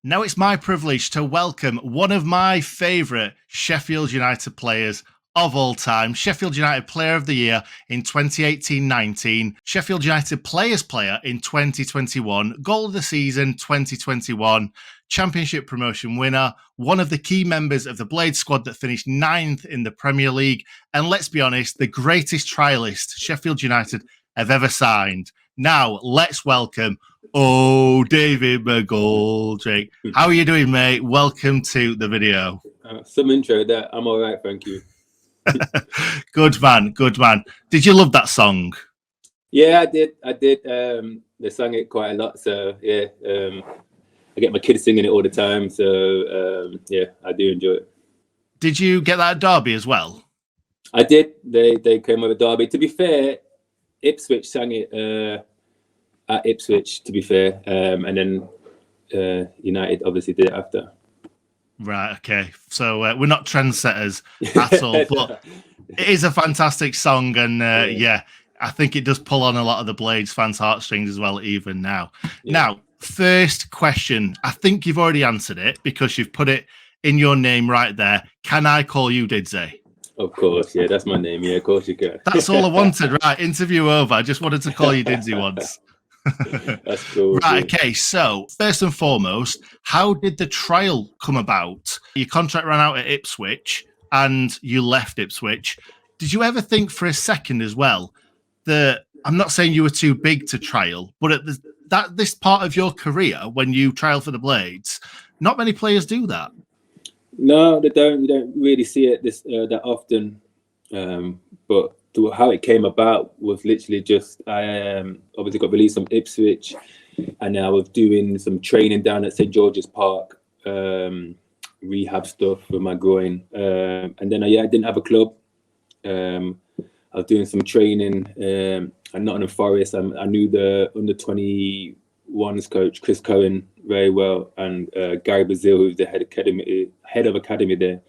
Now it's my privilege to welcome one of my favourite Sheffield United players of all time, Sheffield United Player of the Year in 2018-19, Sheffield United Players Player in 2021, Goal of the Season 2021, Championship promotion winner, one of the key members of the Blade squad that finished 9th in the Premier League, and let's be honest, the greatest trialist Sheffield United have ever signed. Now, let's welcome David McGOLDRIck. How are you doing, mate? Welcome to the video. Some intro there. I'm all right, thank you. Good man, good man. Did you love that song? Yeah, I did. They sang it quite a lot, so yeah. I get my kids singing it all the time, so yeah, I do enjoy it. Did you get that at Derby as well? I did. They came over Derby. To be fair, Ipswich sang it at Ipswich, to be fair, and then United obviously did it after. Right, okay. So we're not trendsetters at all, but it is a fantastic song, and yeah, I think it does pull on a lot of the Blades fans' heartstrings as well, even now. Yeah. Now, first question, I think you've already answered it because you've put it in your name right there. Can I call you 𝗍𝗍𝗂? Of course, yeah, that's my name. Yeah, of course you can. That's all I wanted. Right, interview over. I just wanted to call you 𝗍𝗍𝗂 once. That's cool. Right, okay, so first and foremost, how did the trial come about? Your contract ran out at Ipswich and you left Ipswich. Did you ever think for a second as well that, I'm not saying you were too big to trial, but at this part of your career, when you trial for the Blades, not many players do that. No, they don't. You don't really see it that often. But how it came about was literally just I obviously got released from Ipswich, and I was doing some training down at St George's Park, rehab stuff for my groin, and then I didn't have a club. I was doing some training at Nottingham Forest. I knew the under-21s coach Chris Cohen very well, and Gary Brazil, who's the head of academy there.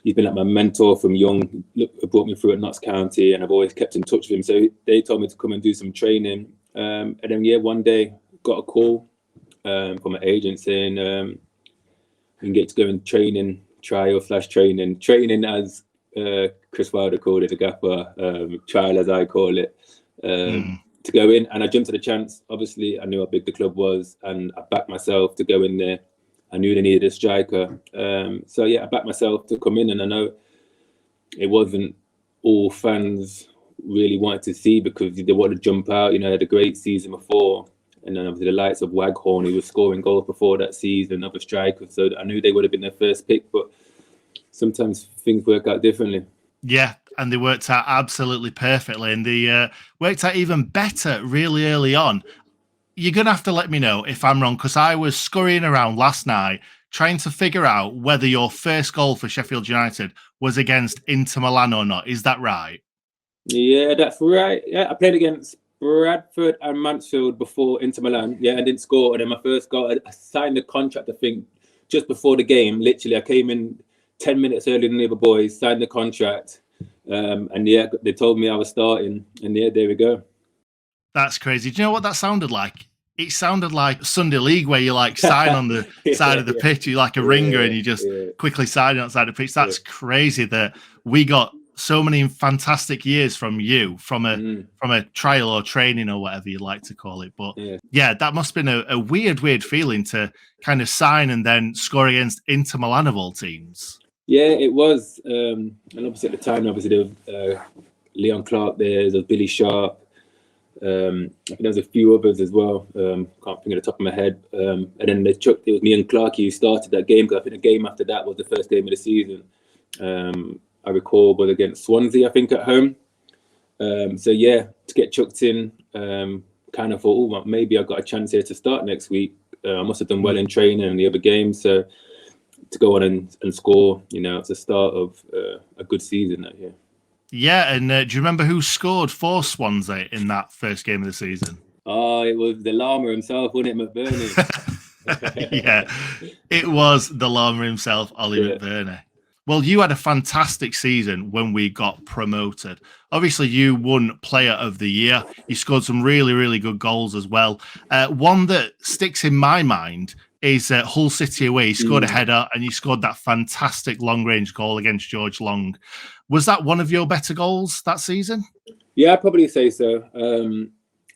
He's been like my mentor from young. Brought me through at Notts County, and I've always kept in touch with him. So they told me to come and do some training, and then one day got a call from an agent saying you can get to go and training as Chris Wilder called it, the gaffer, trial as I call it, to go in. And I jumped at the chance. Obviously, I knew how big the club was, and I backed myself to go in there. I knew they needed a striker. So yeah, I backed myself to come in, and I know it wasn't all fans really wanted to see because they wanted to jump out. You know, they had a great season before, and then obviously the likes of Waghorn, who was scoring goals before that season, other strikers. So I knew they would have been their first pick, but sometimes things work out differently. Yeah, and they worked out absolutely perfectly, and they worked out even better really early on. You're going to have to let me know if I'm wrong, because I was scurrying around last night trying to figure out whether your first goal for Sheffield United was against Inter Milan or not. Is that right? Yeah, that's right. Yeah, I played against Bradford and Mansfield before Inter Milan. Yeah, I didn't score. And then my first goal, I signed the contract, I think, just before the game. Literally, I came in 10 minutes earlier than the other boys, signed the contract. And yeah, they told me I was starting. And yeah, there we go. That's crazy. Do you know what that sounded like? It sounded like Sunday League, where you like sign on the side of the pitch, you like a ringer, and you just quickly sign outside the pitch. That's crazy that we got so many fantastic years from you, from a trial or training or whatever you like to call it. But yeah, that must have been a weird feeling to kind of sign and then score against Inter Milan of all teams. Yeah, it was. And obviously at the time, there was Leon Clark there was Billy Sharp. I think there was a few others as well. Can't think of the top of my head. And then it was me and Clarkey who started that game, because I think the game after that was the first game of the season. I recall was against Swansea, I think, at home. So yeah, to get chucked in, kind of thought, well, maybe I've got a chance here to start next week. I must have done well in training and the other games. So to go on and score, it's the start of a good season that year. Yeah, and do you remember who scored for Swansea in that first game of the season? Oh, it was the llama himself, wasn't it, McBurney? Yeah, it was the llama himself, Ollie McBurney. Well, you had a fantastic season when we got promoted. Obviously, you won Player of the Year. You scored some really good goals as well. One that sticks in my mind is Hull City away. He scored a header and he scored that fantastic long-range goal against 𝗏𝗏. Was that one of your better goals that season? Yeah, I'd probably say so.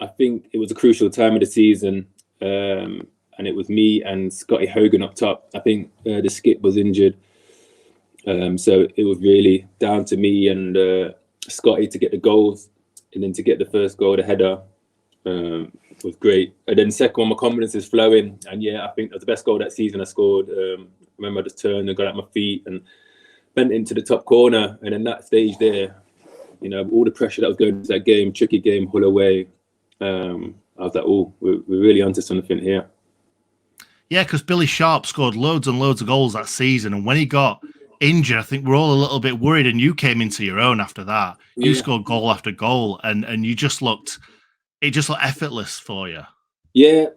I think it was a crucial time of the season, and it was me and Scotty Hogan up top. I think the skip was injured, so it was really down to me and Scotty to get the goals, and then to get the first goal, the header, was great. And then second one, my confidence is flowing, and yeah, I think that was the best goal that season I scored. I remember I just turned and got at my feet and bent into the top corner, and then that stage there, you know, all the pressure that was going into that game, tricky game, Hull away, I was like, oh, we're really onto something here. Yeah, because Billy Sharp scored loads and loads of goals that season, and when he got injured, I think we're all a little bit worried, and you came into your own after that. You scored goal after goal, and you just looked, it just looked effortless for you. Yeah,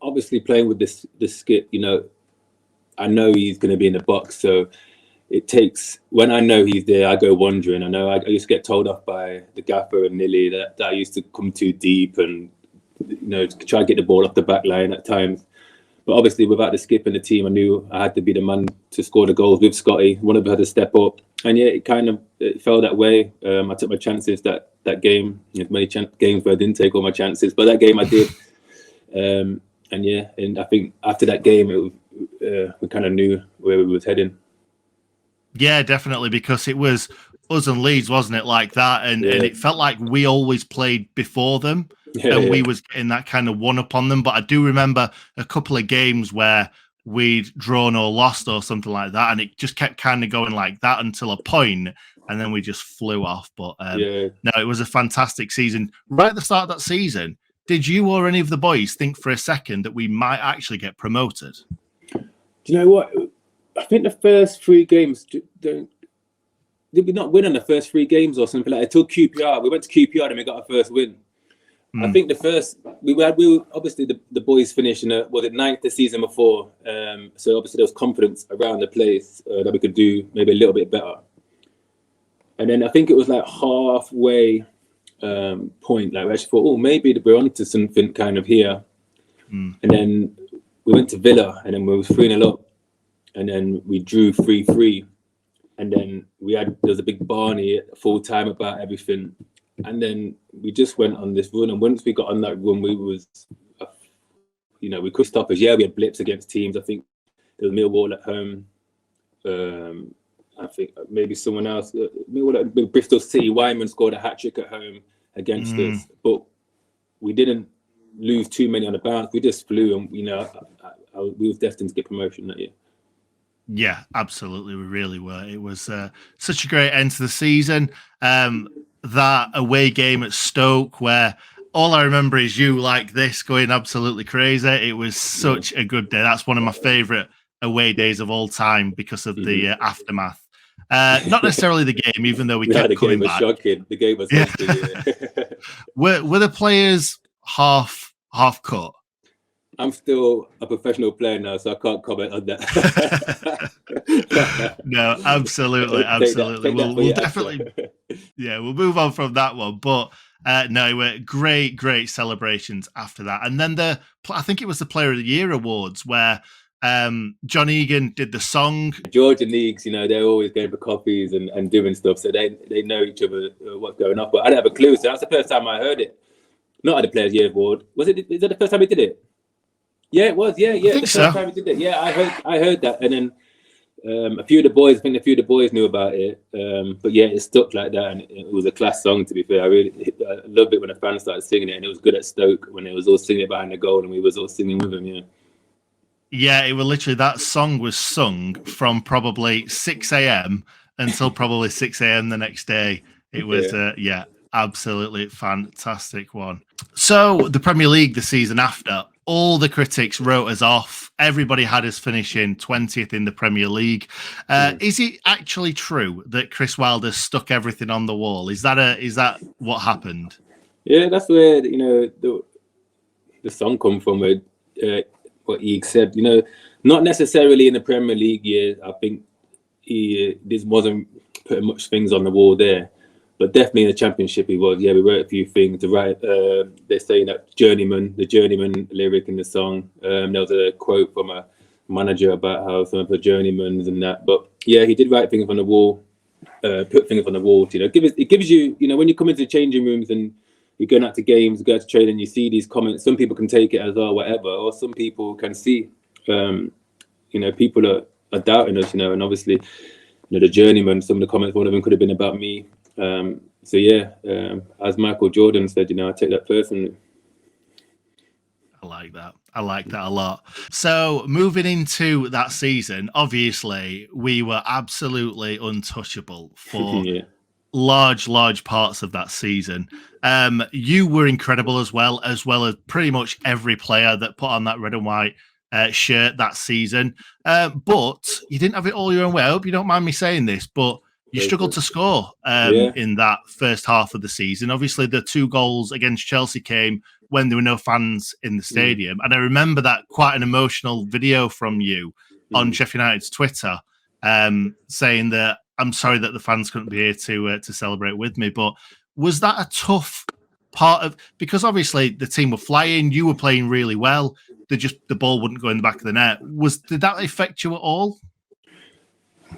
obviously playing with this skip, you know, I know he's going to be in the box, so it takes, when I know he's there, I go wandering. I know I used to get told off by the gaffer and Nilly that I used to come too deep and, you know, try to get the ball off the back line at times. But obviously, without the skip in the team, I knew I had to be the man to score the goals with Scotty. One of them had to step up. And yeah, it fell that way. I took my chances that game. There's many games where I didn't take all my chances, but that game I did. And yeah, and I think after that game, we kind of knew where we was heading. Yeah, definitely, because it was us and Leeds, wasn't it, like that? And it felt like we always played before them, and we was getting that kind of one up on them. But I do remember a couple of games where we'd drawn or lost or something like that, and it just kept kind of going like that until a point, and then we just flew off. But no, it was a fantastic season. Right at the start of that season, did you or any of the boys think for a second that we might actually get promoted? Do you know what? I think the first 3 games, did we not win on the first 3 games or something like that? Until QPR. We went to QPR and we got our first win. I think the first, we were obviously the boys finished in was it 9th the season before. So obviously there was confidence around the place that we could do maybe a little bit better. And then I think it was like halfway point, like we actually thought, oh, maybe we're onto something kind of here. And then we went to Villa and then we were 3-0 up. And then we drew 3-3. And then there was a big Barney at full time about everything. And then we just went on this run. And once we got on that run, we could stop us. Yeah, we had blips against teams. I think there was Millwall at home. I think maybe someone else. Bristol City, Wyman scored a hat-trick at home against us. But we didn't lose too many on the bounce. We just flew, and, you know, we was destined to get promotion that year. Yeah, absolutely. We really were. It was such a great end to the season. That away game at Stoke, where all I remember is you like this going absolutely crazy. It was such a good day. That's one of my favourite away days of all time because of the aftermath. Not necessarily the game, even though we kept coming back. The game was shocking. Were the players half cut? I'm still a professional player now, so I can't comment on that. No, absolutely. We'll definitely, we'll move on from that one. But no, were great celebrations after that. And then I think it was the Player of the Year awards where John Egan did the song. George and Leagues, you know, they're always going for coffees and doing stuff, so they know each other, what's going on. But I didn't have a clue, so that's the first time I heard it. Not at the Player of the Year award. Is that the first time he did it? Yeah, it was. Yeah. The first time we did it. Yeah, I heard that, and then a few of the boys knew about it. But yeah, it stuck like that, and it was a class song. To be fair, I loved it when the fans started singing it, and it was good at Stoke when it was all singing behind the goal, and we was all singing with them. Yeah. Yeah, it was literally, that song was sung from probably 6 a.m. until probably 6 a.m. the next day. It was absolutely fantastic one. So the Premier League the season after, all the critics wrote us off. Everybody had us finishing 20th in the Premier League. Is it actually true that Chris Wilder stuck everything on the wall? Is that what happened? Yeah, that's where, you know, the song come from, with what he said. You know, not necessarily in the Premier League year. I think this wasn't putting much things on the wall there. But definitely in the Championship, he was. Yeah, we wrote a few things to write. They're saying that the Journeyman lyric in the song. There was a quote from manager about how some of the journeymans and that. But yeah, he did write things on the wall, put things on the wall. You know, it gives you, you know, when you come into the changing rooms and you're going out to games, go out to training, you see these comments. Some people can take it as whatever, or some people can see, you know, people are doubting us, you know, and obviously, you know, the journeyman, some of the comments, one of them could have been about me. So yeah, as Michael Jordan said, you know, I take that personally. I like that. I like that a lot. So moving into that season, obviously we were absolutely untouchable for Yeah. large parts of that season. You were incredible as well as pretty much every player that put on that red and white shirt that season. But you didn't have it all your own way. I hope you don't mind me saying this, but you struggled to score in that first half of the season. Obviously, the 2 goals against Chelsea came when there were no fans in the stadium. And I remember that quite an emotional video from you on Sheff United's Twitter saying that, I'm sorry that the fans couldn't be here to celebrate with me. But was that a tough part of, because obviously the team were flying, you were playing really well, the ball wouldn't go in the back of the net. Did that affect you at all?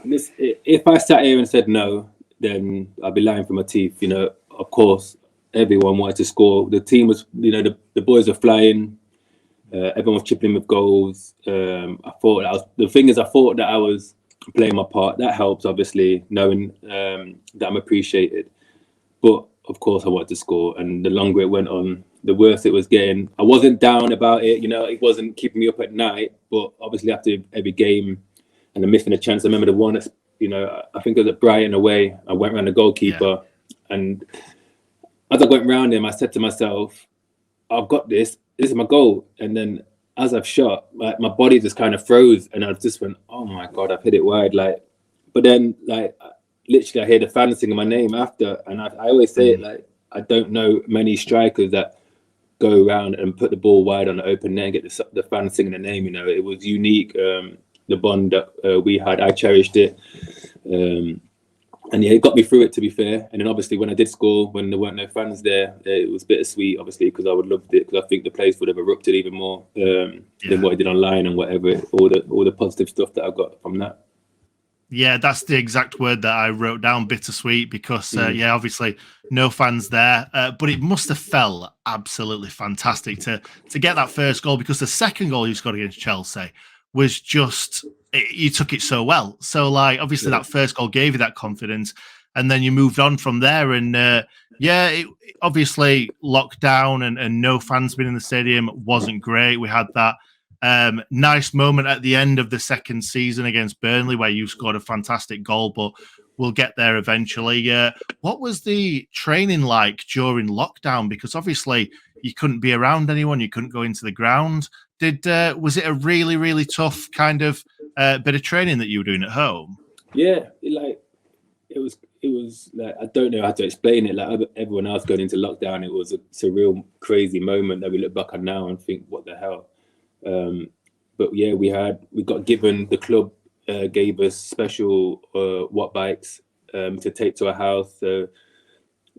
If I sat here and said no, then I'd be lying for my teeth. You know, of course, everyone wanted to score. The team was, you know, the boys were flying. Everyone was chipping in with goals. I thought that I was playing my part. That helps, obviously, knowing that I'm appreciated. But of course, I wanted to score. And the longer it went on, the worse it was getting. I wasn't down about it. You know, it wasn't keeping me up at night. But obviously, after every game, and I'm missing a chance. I remember the one, you know, I think it was at Brighton away. I went around the goalkeeper, and as I went round him, I said to myself, "I've got this. This is my goal." And then, as I've shot, my body just kind of froze, and I just went, "Oh my God, I've hit it wide!" Like, but then, like, literally, I hear the fans singing my name after, and I always say it, like, I don't know many strikers that go around and put the ball wide on the open net and get the fans singing the name. You know, it was unique. The bond that we had, I cherished it, and yeah, it got me through it, to be fair. And then obviously when I did score, when there weren't no fans there, it was bittersweet, obviously, because I would have loved it, because I think the place would have erupted even more than what I did online and whatever, all the positive stuff that I got from that. Yeah, that's the exact word that I wrote down, bittersweet, because yeah, obviously no fans there, but it must have felt absolutely fantastic to get that first goal, because the second goal you scored against Chelsea was just, you took it so well. So like, obviously that first goal gave you that confidence, and then you moved on from there. And obviously lockdown and no fans being in the stadium wasn't great. We had that nice moment at the end of the second season against Burnley where you scored a fantastic goal, but we'll get there eventually. What was the training like during lockdown? Because obviously you couldn't be around anyone, you couldn't go into the ground. Was it a really, really tough kind of bit of training that you were doing at home? Yeah, it was like, I don't know how to explain it. Like everyone else going into lockdown, it was a surreal, crazy moment that we look back on now and think, what the hell? But yeah, we got given, the club gave us special watt bikes to take to our house. So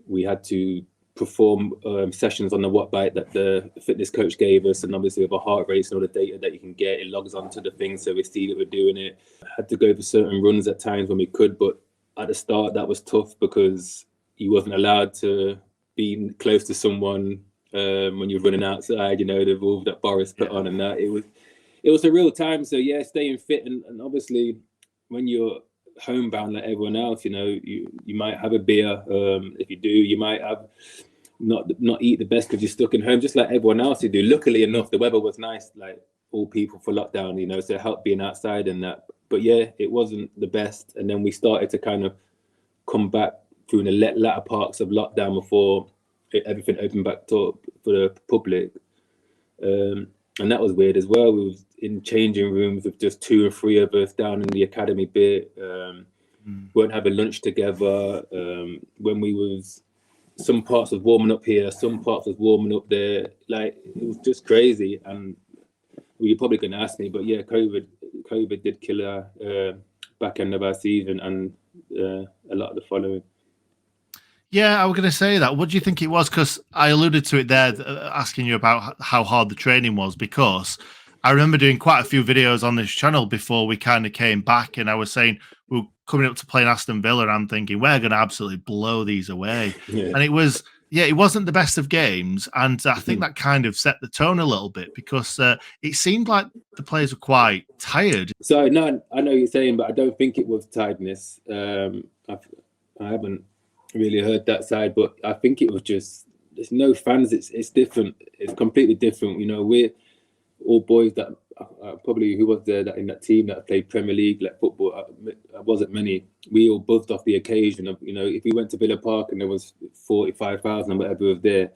we had to perform sessions on the watt bike that the fitness coach gave us, and obviously with a heart rate and all the data that you can get, it logs onto the thing, so we see that we're doing it. Had to go for certain runs at times when we could, but at the start that was tough because you wasn't allowed to be close to someone when you're running outside, you know, the rule that Boris put on, and that it was a real time. So yeah, staying fit, and obviously when you're homebound like everyone else, you know, you might have a beer. If you do, you might have not eat the best because you're stuck in home, just like everyone else you do. Luckily enough, the weather was nice, like all people for lockdown, you know, so it helped being outside and that. But yeah, it wasn't the best. And then we started to kind of come back through the latter parts of lockdown before everything opened back up for the public. And that was weird as well. We was in changing rooms with just 2 or 3 of us down in the academy bit. Weren't having lunch together. When we was, some parts was warming up here, some parts was warming up there. Like, it was just crazy. And you're probably going to ask me, but yeah, COVID did kill our back end of our season and a lot of the following. Yeah, I was going to say that. What do you think it was? Because I alluded to it there, asking you about how hard the training was, because I remember doing quite a few videos on this channel before we kind of came back, and I was saying we were coming up to playing Aston Villa, and I'm thinking we're going to absolutely blow these away. Yeah. And it wasn't the best of games, and I think that kind of set the tone a little bit because it seemed like the players were quite tired. So no, I know what you're saying, but I don't think it was tiredness. I haven't really heard that side, but I think it was just there's no fans. It's different. It's completely different. You know, we're all boys that probably who was there that in that team that played Premier League like football. Wasn't many. We all buzzed off the occasion of, you know, if we went to Villa Park and there was 45,000 or whatever was there,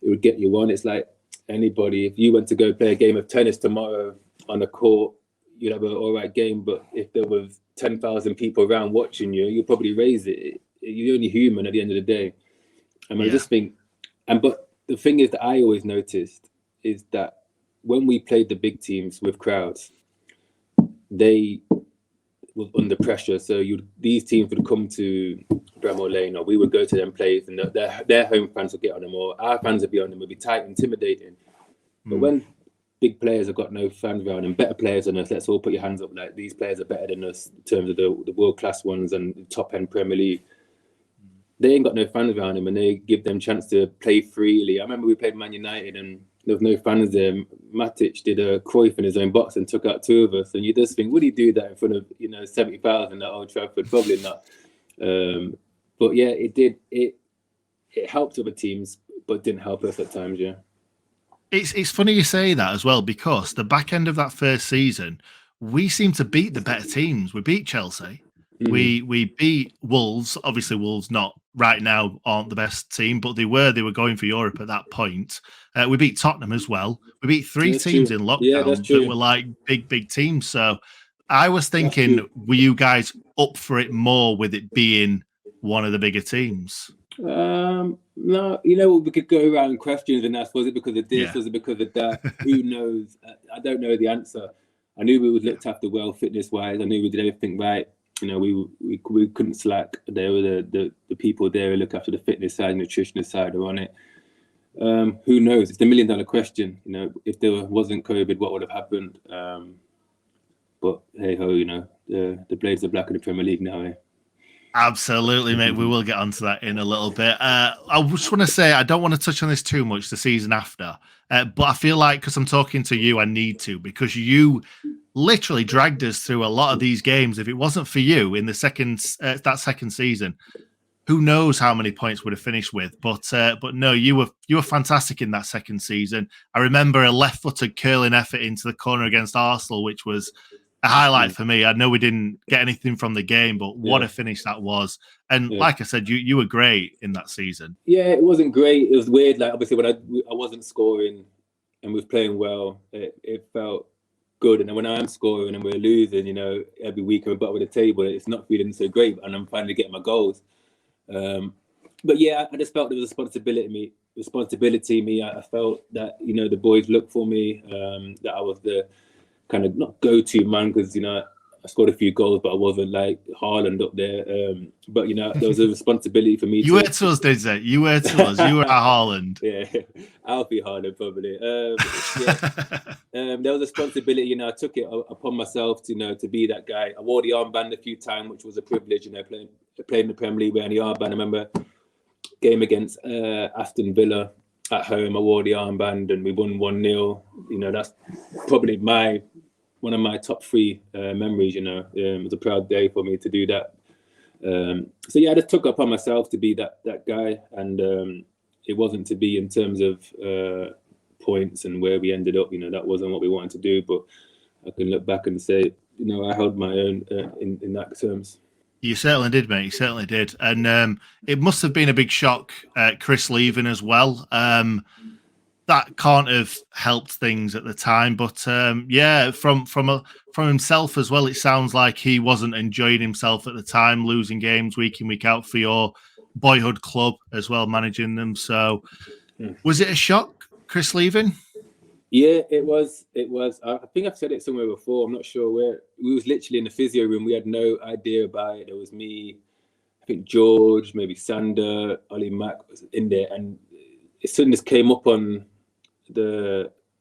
it would get you on. It's like anybody. If you went to go play a game of tennis tomorrow on a court, you'd have an all right game. But if there was 10,000 people around watching you, you'd probably raise it. You're only human at the end of the day. I mean, I just think, but the thing is that I always noticed is that when we played the big teams with crowds, they was under pressure. So these teams would come to Bramall Lane, or we would go to them plays, and their home fans would get on them, or our fans would be on them. It would be tight, intimidating. But when big players have got no fans around them, better players than us, let's all put your hands up. Like, these players are better than us in terms of the world class ones and the top end Premier League. They ain't got no fans around them, and they give them chance to play freely. I remember we played Man United and there was no fans there. Matic did a Cruyff in his own box and took out 2 of us. And you just think, would he do that in front of 70,000 at Old Trafford? Probably not. But yeah, it did. It helped other teams, but didn't help us at times. Yeah. It's funny you say that as well, because the back end of that first season, we seemed to beat the better teams. We beat Chelsea. We beat Wolves. Obviously, Wolves not right now aren't the best team, but they were going for Europe at that point. We beat Tottenham as well. We beat 3 teams in lockdown that were like big teams. So I was thinking, were you guys up for it more with it being one of the bigger teams? No, we could go around questions and ask, was it because of this? Was it because of that? Who knows? I don't know the answer. I knew we was looked after well fitness wise. I knew we did everything right. You know, we couldn't slack. There were the people there who look after the fitness side, nutritionist side are on it. Who knows? It's the $1 million question. You know, if there wasn't COVID, what would have happened? But hey ho, you know, the Blades are black in the Premier League now. Eh? Absolutely, mate. We will get onto that in a little bit. I just want to say I don't want to touch on this too much the season after, but I feel like because I'm talking to you, I need to, because you literally dragged us through a lot of these games. If it wasn't for you in the that second season, who knows how many points would have finished with? But no, you were fantastic in that second season. I remember a left-footed curling effort into the corner against Arsenal, which was a highlight for me. I know we didn't get anything from the game, but what a finish that was. And like I said, you were great in that season. Yeah, it wasn't great. It was weird. Like, obviously, when I wasn't scoring and was playing well, it felt good. And then when I'm scoring and we're losing, you know, every week I'm bottom of the table, it's not feeling so great. And I'm finally getting my goals. But yeah, I just felt there was responsibility. I felt that, you know, the boys looked for me, that I was the kind of not go-to man, because, you know, I scored a few goals, but I wasn't like Haaland up there. But, you know, there was a responsibility for me. You were to us, did you? You were to us. You were at Haaland. Yeah, Alfie Haaland probably. There was a responsibility, you know, I took it upon myself to, you know, to be that guy. I wore the armband a few times, which was a privilege, you know, playing in the Premier League wearing the armband. I remember game against Aston Villa at home, I wore the armband and we won 1-0. You know, that's probably one of my top 3 memories, you know. It was a proud day for me to do that. So yeah, I just took it upon myself to be that guy, and it wasn't to be in terms of points and where we ended up, you know, that wasn't what we wanted to do, but I can look back and say, you know, I held my own in that terms. You certainly did, mate. You certainly did. And it must have been a big shock, Chris leaving as well. That can't have helped things at the time. But yeah, from himself as well, it sounds like he wasn't enjoying himself at the time, losing games week in, week out for your boyhood club as well, managing them. So was it a shock, Chris leaving? Yeah, it was. I think I've said it somewhere before. I'm not sure where. We was literally in the physio room. We had no idea about it. There was me, I think George, maybe Sander, Ollie Mack was in there, and as soon as came up on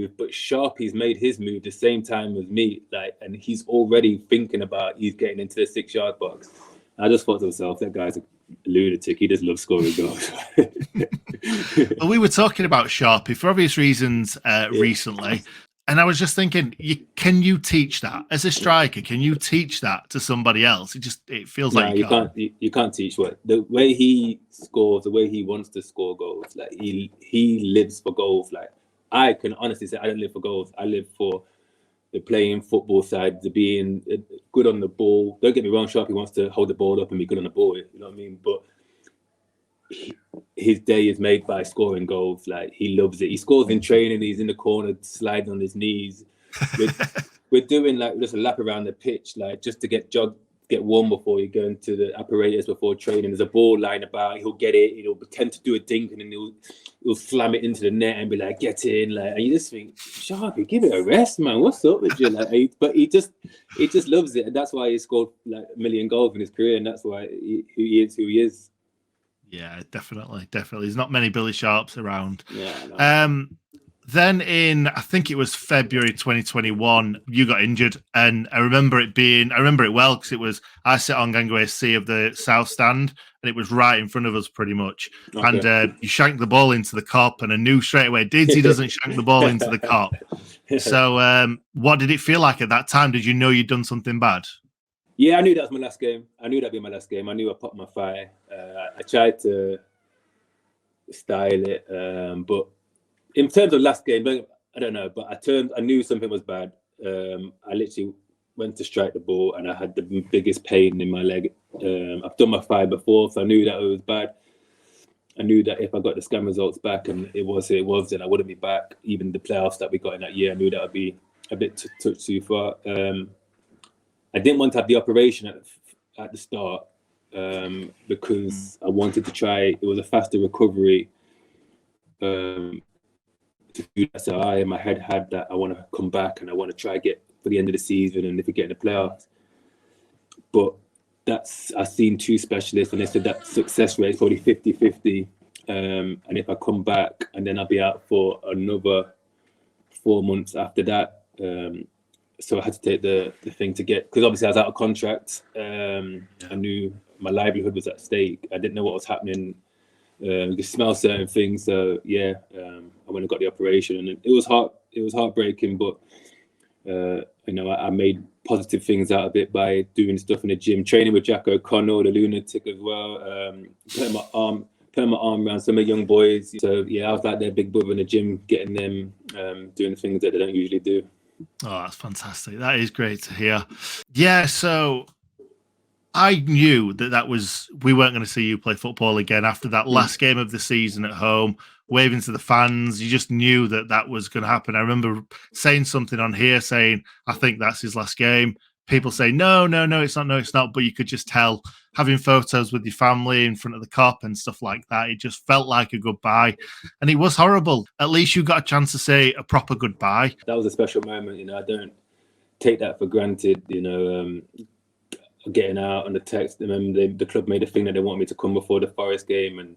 move, but 𝗏𝗏's made his move the same time as me, like, and he's already thinking about he's getting into the 6-yard box. I just thought to myself, that guy's a lunatic. He just loves scoring goals. Well, we were talking about 𝗕𝗵𝗂 for obvious reasons recently. And I was just thinking, can you teach that as a striker? Can you teach that to somebody else? It feels like you can't. You can't teach the way he scores, the way he wants to score goals. Like he lives for goals. Like I can honestly say, I don't live for goals. I live for the playing football side, the being good on the ball. Don't get me wrong, 𝗕𝗵𝗂 wants to hold the ball up and be good on the ball. You know what I mean? But his day is made by scoring goals. Like he loves it. He scores in training. He's in the corner sliding on his knees. We're doing like just a lap around the pitch, like just to get warm before you go into the apparatus before training. There's a ball lying about. He'll get it. He'll pretend to do a dink and then he'll slam it into the net and be like, "Get in!" Like, and you just think, 𝗕𝗵𝗂, give it a rest, man. What's up with you? Like, but he just loves it, and that's why he scored like 1 million goals in his career, and that's why he is who he is. Yeah, definitely. There's not many 𝗵𝗱𝗀𝗃s around. Yeah. Then in, I think it was February 2021, you got injured. And I remember it well because I sat on gangway C of the South Stand and it was right in front of us pretty much. Okay. And you shanked the ball into the cop and I knew straight away, Didsy doesn't shank the ball into the cop. So what did it feel like at that time? Did you know you'd done something bad? Yeah, I knew that was my last game. I knew that'd be my last game. I knew I popped my thigh. I tried to style it, but in terms of last game, I don't know, but I knew something was bad. I literally went to strike the ball and I had the biggest pain in my leg. I've done my thigh before, so I knew that it was bad. I knew that if I got the scan results back and it was, then I wouldn't be back. Even the playoffs that we got in that year, I knew that would be a bit too far. I didn't want to have the operation at the start because I wanted to try. It was a faster recovery. So I in my head had that I want to come back and I want to try get for the end of the season and if we get in the playoffs. But I've seen 2 specialists and they said that success rate is probably 50-50. And if I come back and then I'll be out for another 4 months after that. So I had to take the thing to get, because obviously I was out of contract. I knew my livelihood was at stake. I didn't know what was happening. You could smell certain things. So yeah, I went and got the operation, and it was heartbreaking. But I made positive things out of it by doing stuff in the gym, training with 𝗵𝗂𝗀𝗂𝗃, the lunatic as well. Putting my arm around some of the young boys. So yeah, I was like their big brother in the gym, getting them doing the things that they don't usually do. Oh, that's fantastic. That is great to hear. Yeah, so I knew we weren't going to see you play football again after that last game of the season at home, waving to the fans. You just knew that was going to happen. I remember saying something on here saying, I think that's his last game. People say, no, it's not. But you could just tell, having photos with your family in front of the cop and stuff like that, it just felt like a goodbye. And it was horrible. At least you got a chance to say a proper goodbye. That was a special moment. I don't take that for granted, getting out on the text. And then the club made a thing that they want me to come before the Forest game and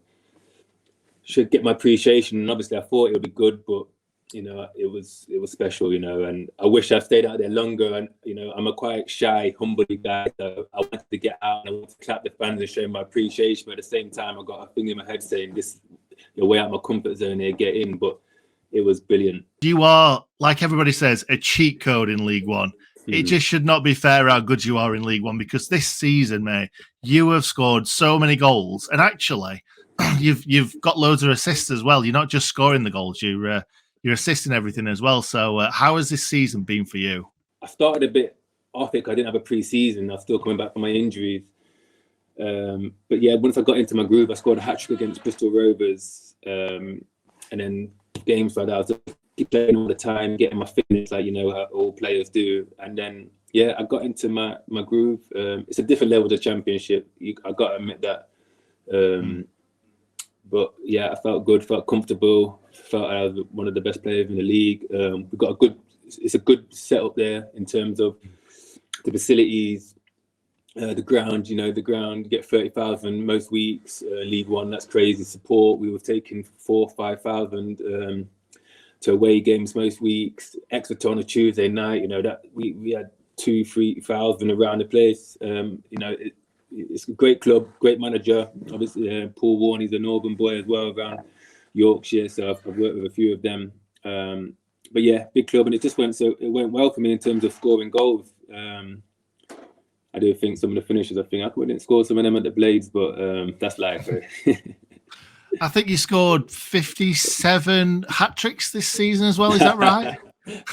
should get my appreciation. And obviously I thought it would be good, but it was special, and I wish I stayed out there longer. And I'm a quite shy, humble guy, so I wanted to get out and I wanted to clap the fans and show my appreciation. But at the same time, I got a thing in my head saying, "This, you're way out of my comfort zone here, get in." But it was brilliant. You are, like everybody says, a cheat code in League One. It just should not be fair how good you are in League One, because this season, mate, you have scored so many goals, and actually, you've got loads of assists as well. You're not just scoring the goals; you're assisting everything as well. So how has this season been for you? I started a bit off it because I didn't have a pre-season. I was still coming back from my injuries. But yeah, once I got into my groove, I scored a hat-trick against Bristol Rovers. And then games like that, I was playing all the time, getting my fitness, like, how all players do. And then, yeah, I got into my groove. It's a different level of the Championship. I got to admit that. But yeah, I felt good, felt comfortable, felt I was one of the best players in the league. We've got it's a good setup there in terms of the facilities, the ground. The ground, you get 30,000 most weeks. League One, that's crazy support. We were taking 4,000 or 5,000 to away games most weeks. Exeter on a Tuesday night, that we had 2,000-3,000 around the place. it's a great club, great manager. Obviously, Paul Warne, he's a Northern boy as well around Yorkshire, so I've worked with a few of them. But yeah, big club, and it went well for me in terms of scoring goals. I do think some of the finishers, I couldn't score some of them at the Blades, but that's life. I think you scored 57 hat-tricks this season as well, is that right?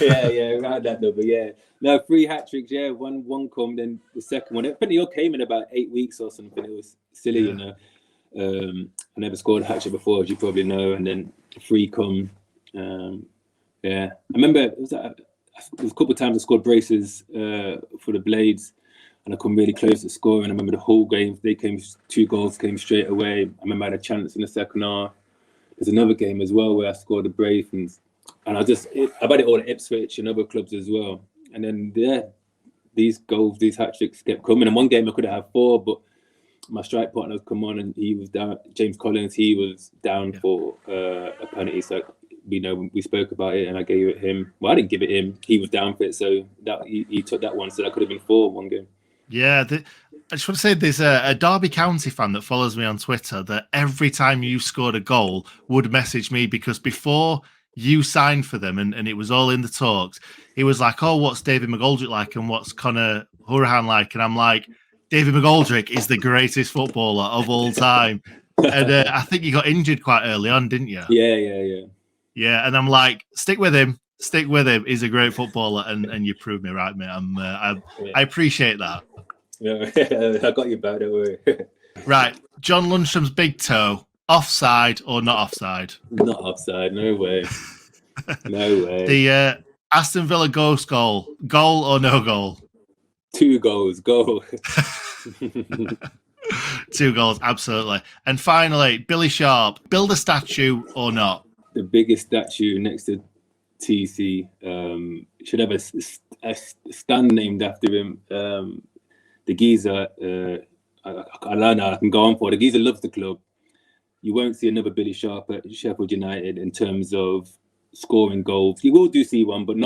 yeah, around that number, yeah. No, 3 hat-tricks, yeah. One come, then the second one. I think they all came in about 8 weeks or something. It was silly, you know. I never scored a hat-trick before, as you probably know, and then 3 come. Yeah, I remember it was a couple of times I scored braces for the Blades, and I come really close to scoring. I remember the whole game, 2 goals came straight away. I remember I had a chance in the second half. There's another game as well where I scored a brace, and I've had it all at Ipswich and other clubs as well. And then these goals, these hat tricks kept coming. And one game I could have had 4, but my strike partner had come on and he was down. James Collins, he was down for a penalty. So we spoke about it, and I gave it him. Well, I didn't give it him. He was down for it, so that he took that one. So that could have been 4 one game. Yeah, I just want to say there's a Derby County fan that follows me on Twitter that every time you scored a goal would message me, because before you signed for them and it was all in the talks, he was like, oh, what's David McGoldrick like and what's Conor Hourihane like? And I'm like, David McGoldrick is the greatest footballer of all time. And I think you got injured quite early on, didn't you? Yeah. Yeah, and I'm like, stick with him. He's a great footballer, and you proved me right, mate. I appreciate that. Yeah, I got you back, don't worry. Right, John Lundstrom's big toe, offside or not offside? Not offside, no way. No way. The Aston Villa ghost goal or no goal? 2 goals, goal. 2 goals, absolutely. And finally, Billy Sharp, build a statue or not? The biggest statue next to TC should have a stand named after him. The geezer, I can go on for. The geezer loves the club. You won't see another Billy Sharp at Sheffield United in terms of scoring goals. You will see one, but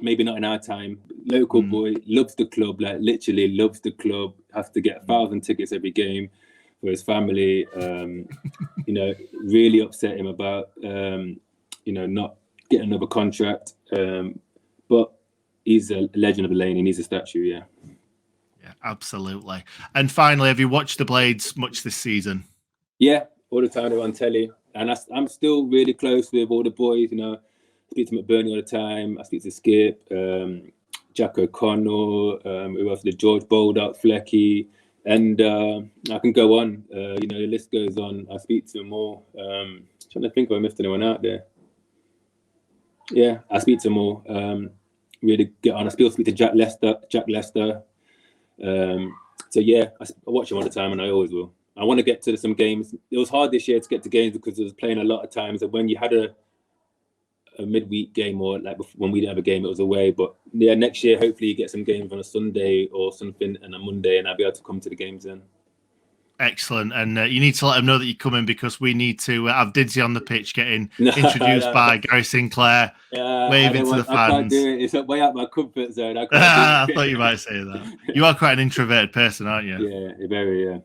maybe not in our time. Local boy, loves the club, like literally loves the club. Has to get 1,000 tickets every game for his family. Really upset him about not getting another contract. But he's a legend of the lane, and he's a statue. Yeah. Yeah, absolutely. And finally, have you watched the Blades much this season? Yeah, all the time. They're on telly, and I'm still really close with all the boys. I speak to McBurney all the time. I speak to Skip, Jack O'Connell, who else? The 𝗍𝗿𝗿𝗲-𝗏𝗂𝗏𝗃, and I can go on. The list goes on. I speak to them all. Trying to think if I missed anyone out there. Yeah, I speak to them all. Really get on. I still speak to Jack Lester. So yeah, I watch him all the time, and I always will. I want to get to some games. It was hard this year to get to games because I was playing a lot of times, and when you had a midweek game, or like when we didn't have a game, it was away. But yeah, next year hopefully you get some games on a Sunday or something and a Monday, and I'll be able to come to the games then. Excellent. And you need to let them know that you're coming, because we need to have Didsy on the pitch getting introduced by Gary Sinclair, waving to the fans. I can't do it. It's way out my comfort zone. I thought you might say that. You are quite an introverted person, aren't you? Yeah, very, yeah.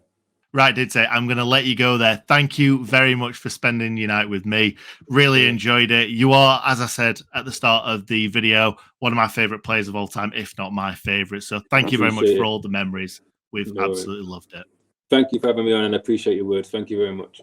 Right, Didsy, I'm going to let you go there. Thank you very much for spending your night with me. Really enjoyed it. You are, as I said at the start of the video, one of my favourite players of all time, if not my favourite. So thank you very much for all the memories. We've absolutely loved it. Thank you for having me on, and I appreciate your words. Thank you very much.